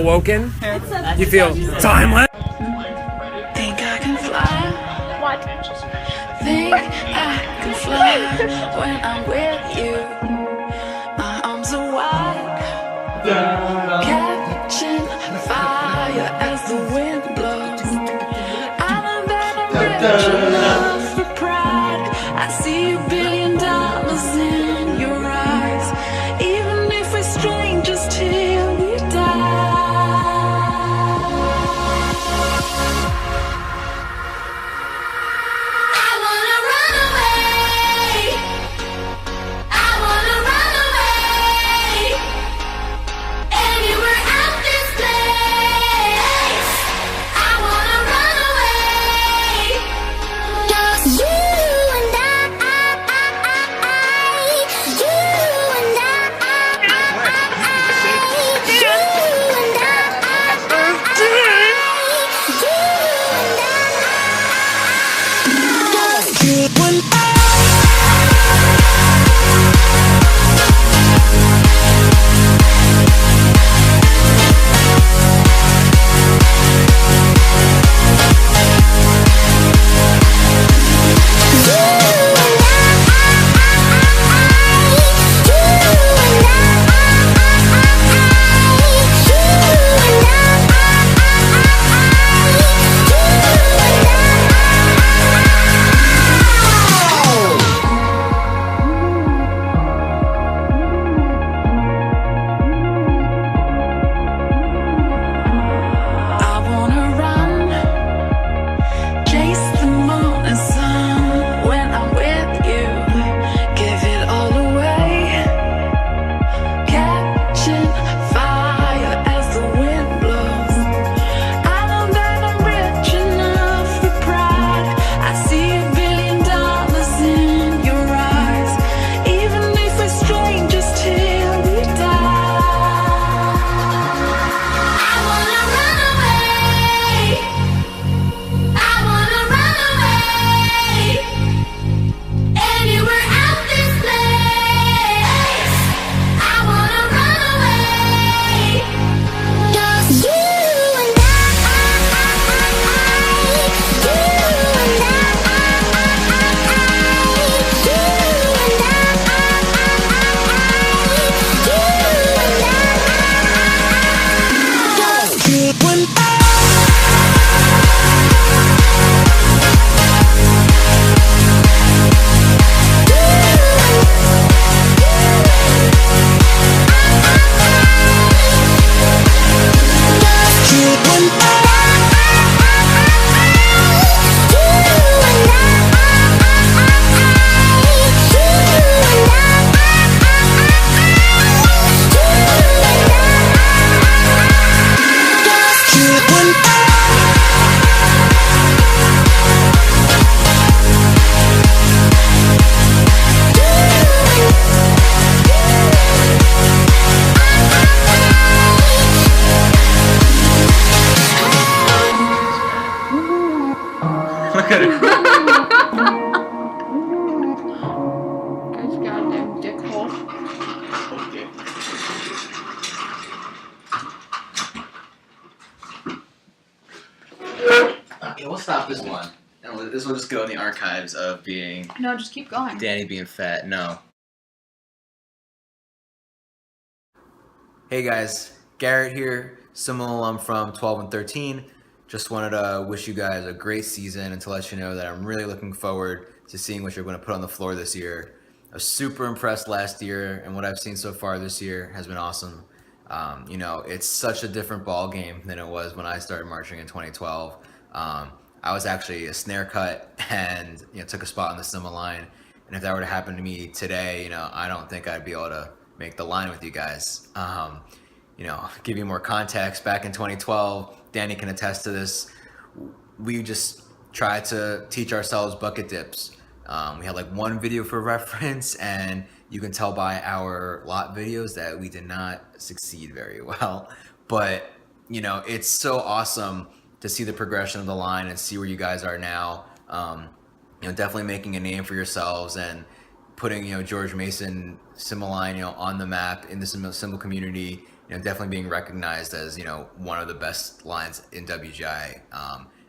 awoken. You feel timeless. Think I can fly. What? Think I can fly when I'm with you. My arms are wide, catching fire as the wind blows. I know that I'm rich enough for pride. I see $1 billion in your eyes, even if we're strangers till we die. Look at it. Guy's goddamn dickhole. Okay, we'll stop this one. And this will just go in the archives of being No, just keep going. Danny being fat. No. Hey guys, Garrett here, Seminole alum from 12 and 13. Just wanted to wish you guys a great season and to let you know that I'm really looking forward to seeing what you're going to put on the floor this year. I was super impressed last year, and what I've seen so far this year has been awesome. You know, it's such a different ball game than it was when I started marching in 2012. I was actually a snare cut and took a spot on the Sima line. And if that were to happen to me today, I don't think I'd be able to make the line with you guys. Give you more context. Back in 2012, Danny can attest to this. We just tried to teach ourselves bucket dips. We had like one video for reference, and you can tell by our lot videos that we did not succeed very well. But it's so awesome to see the progression of the line and see where you guys are now. Definitely making a name for yourselves, and putting, George Mason Cymbeline, on the map in the cymbal community, definitely being recognized as, one of the best lines in WGI.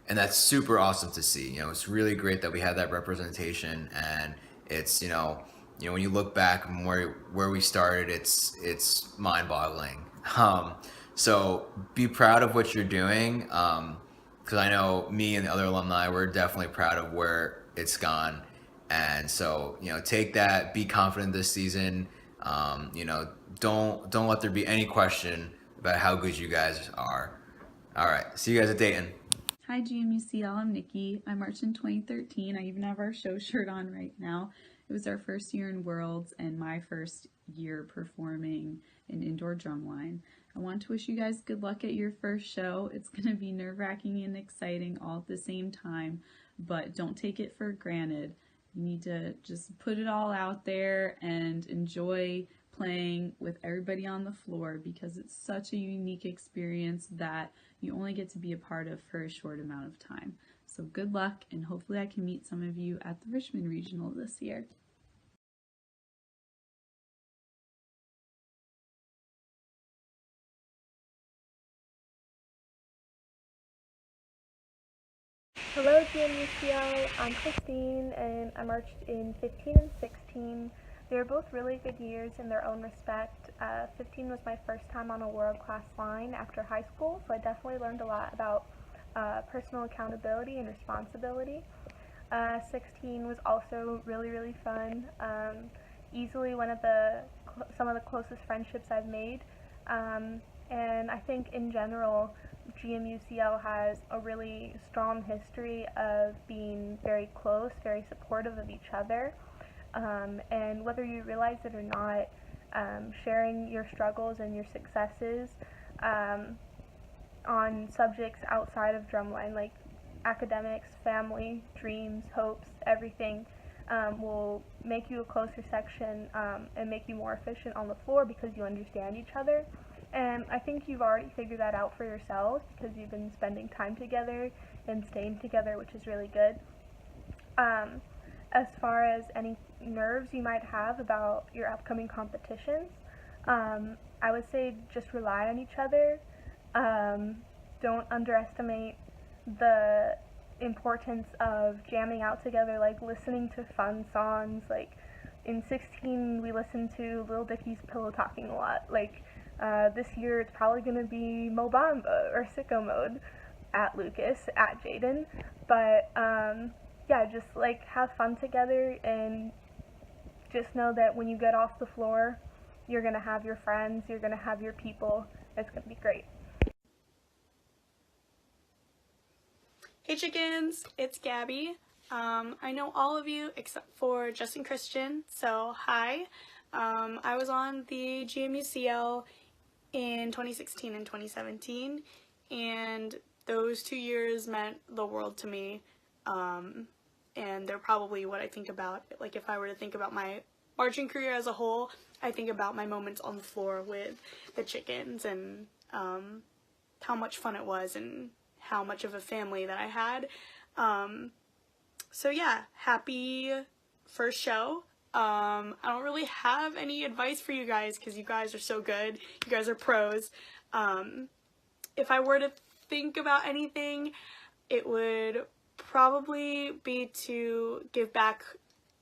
And that's super awesome to see. It's really great that we have that representation, and it's, when you look back from where we started, it's mind-boggling. So be proud of what you're doing, because I know me and the other alumni, we're definitely proud of where it's gone. And so, take that, be confident this season. Don't let there be any question about how good you guys are. All right, see you guys at Dayton. Hi GMUCL, I'm Nikki. I marched in 2013. I even have our show shirt on right now. It was our first year in Worlds and my first year performing in indoor drumline. I want to wish you guys good luck at your first show. It's going to be nerve-wracking and exciting all at the same time, but don't take it for granted. You need to just put it all out there and enjoy playing with everybody on the floor, because it's such a unique experience that you only get to be a part of for a short amount of time. So good luck, and hopefully I can meet some of you at the Richmond Regional this year. Hello GMUCL, I'm Christine and I marched in 15 and 16. They were both really good years in their own respect. 15 was my first time on a world-class line after high school, so I definitely learned a lot about personal accountability and responsibility. 16 was also really fun. Easily some of the closest friendships I've made. And I think in general, GMUCL has a really strong history of being very close, very supportive of each other. And whether you realize it or not, sharing your struggles and your successes on subjects outside of drumline, like academics, family, dreams, hopes, everything, will make you a closer section and make you more efficient on the floor because you understand each other. And I think you've already figured that out for yourselves because you've been spending time together and staying together, which is really good. As far as any nerves you might have about your upcoming competitions, I would say just rely on each other. Don't underestimate the importance of jamming out together, like listening to fun songs. Like in 16 we listened to Lil Dicky's Pillow Talking a lot. Like this year it's probably going to be Mo Bamba or Sicko Mode at Lucas, at Jaden. But yeah, just like have fun together and just know that when you get off the floor, you're going to have your friends, you're going to have your people. It's going to be great. Hey chickens, it's Gabby. I know all of you except for Justin Christian, so hi. I was on the GMUCL in 2016 and 2017, and those 2 years meant the world to me, and they're probably what I think about. Like if I were to think about my marching career as a whole, I think about my moments on the floor with the chickens and how much fun it was and how much of a family that I had. So yeah, happy first show. I don't really have any advice for you guys because you guys are so good. You guys are pros. If I were to think about anything, it would probably be to give back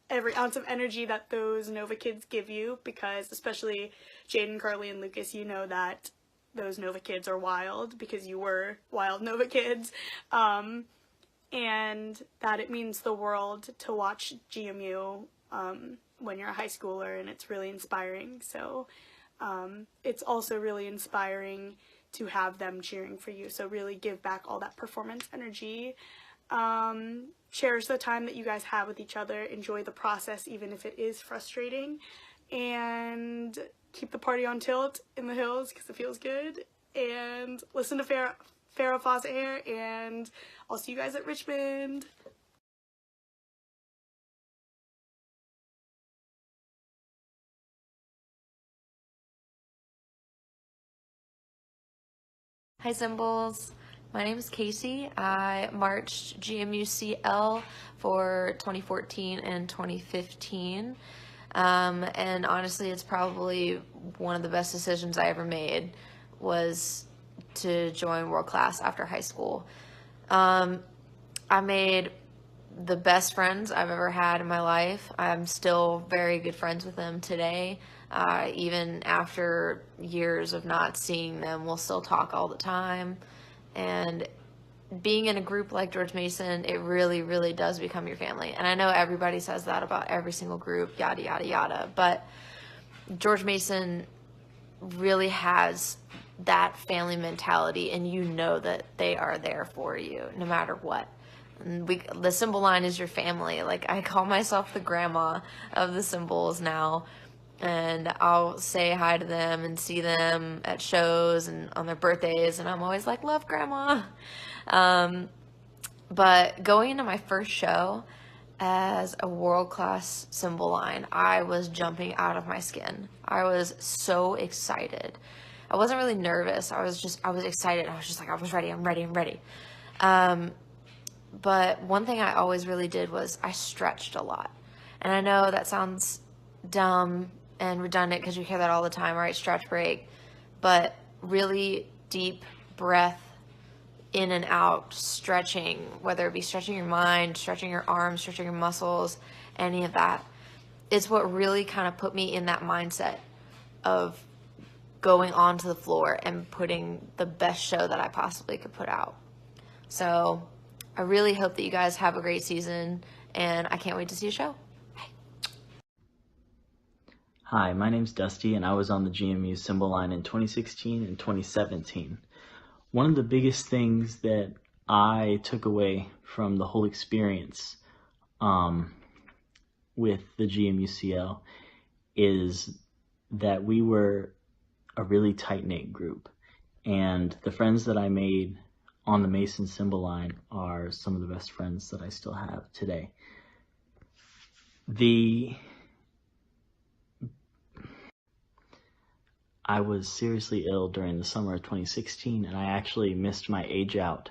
every ounce of energy that those Nova kids give you, because especially Jaden, Carly, and Lucas, you know that those Nova kids are wild because you were wild Nova kids, and that it means the world to watch GMU when you're a high schooler, and it's really inspiring. So it's also really inspiring to have them cheering for you, so really give back all that performance energy. Cherish the time that you guys have with each other, enjoy the process even if it is frustrating, and keep the party on tilt in the hills because it feels good, and listen to Farrah Fawcett, and I'll see you guys at Richmond. Hi Symbols, my name is Casey. I marched GMUCL for 2014 and 2015. And honestly, it's probably one of the best decisions I ever made was to join World Class after high school. I made the best friends I've ever had in my life. I'm still very good friends with them today. Even after years of not seeing them, we'll still talk all the time. And being in a group like George Mason, it really, really does become your family. And I know everybody says that about every single group, yada, yada, yada. But George Mason really has that family mentality, and you know that they are there for you no matter what. And the symbol line is your family. Like, I call myself the grandma of the symbols now, and I'll say hi to them and see them at shows and on their birthdays, and I'm always like, love grandma. But going into my first show as a world-class symbol line, I was jumping out of my skin. I was so excited. I wasn't really nervous. I was excited. I was just like, I was ready. I'm ready. But one thing I always really did was I stretched a lot. And I know that sounds dumb and redundant because you hear that all the time, right? Stretch break. But really deep breath in and out, stretching, whether it be stretching your mind, stretching your arms, stretching your muscles, any of that. It's what really kind of put me in that mindset of going onto the floor and putting the best show that I possibly could put out. So I really hope that you guys have a great season, and I can't wait to see a show. Bye. Hi, my name's Dusty, and I was on the GMU symbol line in 2016 and 2017. One of the biggest things that I took away from the whole experience with the GMUCL is that we were a really tight-knit group, and the friends that I made on the Mason symbol line are some of the best friends that I still have today. I was seriously ill during the summer of 2016, and I actually missed my age out.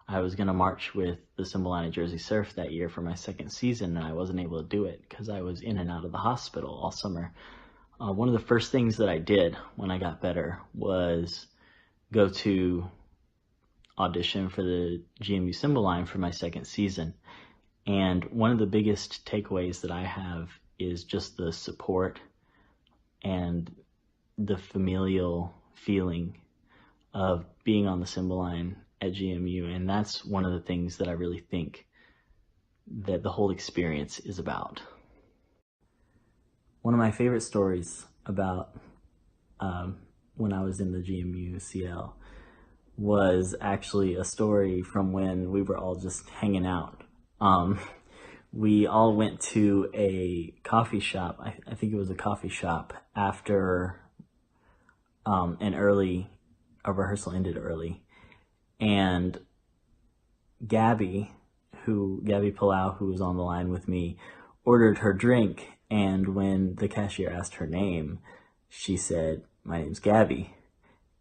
I was going to march with the symbol line of Jersey Surf that year for my second season, and I wasn't able to do it because I was in and out of the hospital all summer. One of the first things that I did when I got better was go to audition for the GMU symbol line for my second season. And one of the biggest takeaways that I have is just the support and the familial feeling of being on the symbol line at GMU. And that's one of the things that I really think that the whole experience is about. One of my favorite stories about when I was in the GMU CL was actually a story from when we were all just hanging out. We all went to a coffee shop. I think it was a coffee shop after a rehearsal ended early. And Gabby Palau, who was on the line with me, ordered her drink. And when the cashier asked her name, she said, "My name's Gabby."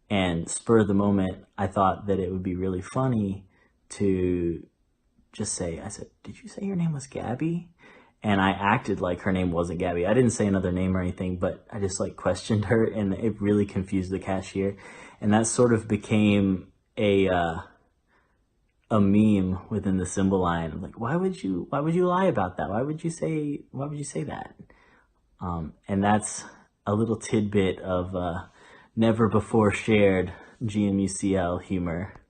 And spur of the moment, I thought that it would be really funny to just say, I said, "Did you say your name was Gabby?" And I acted like her name wasn't Gabby. I didn't say another name or anything, but I just questioned her, and it really confused the cashier. And that sort of became a meme within the symbol line. Like, why would you lie about that? Why would you say that? And that's a little tidbit of never before shared GMUCL humor.